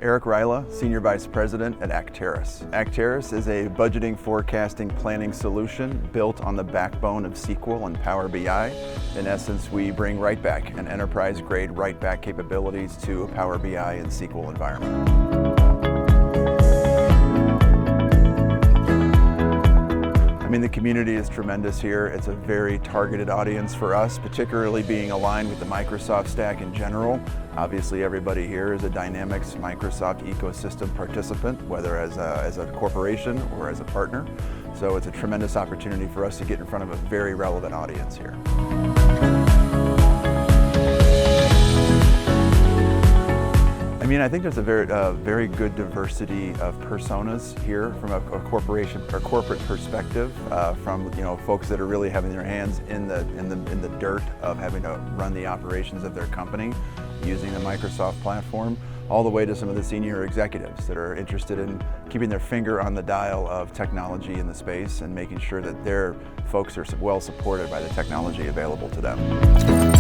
Reyhle, Senior Vice President at Acterys. Acterys is a budgeting, forecasting, planning solution built on the backbone of SQL and Power BI. In essence, we bring write-back and enterprise-grade write-back capabilities to a Power BI and SQL environment. I mean, the community is tremendous here. It's a very targeted audience for us, particularly being aligned with the Microsoft stack in general. Obviously, everybody here is a Dynamics Microsoft ecosystem participant, whether as a corporation or as a partner. So it's a tremendous opportunity for us to get in front of a very relevant audience here. I mean, I think there's a very good diversity of personas here from a corporation or corporate perspective, from folks that are really having their hands in the dirt of having to run the operations of their company using the Microsoft platform, all the way to some of the senior executives that are interested in keeping their finger on the dial of technology in the space and making sure that their folks are well supported by the technology available to them.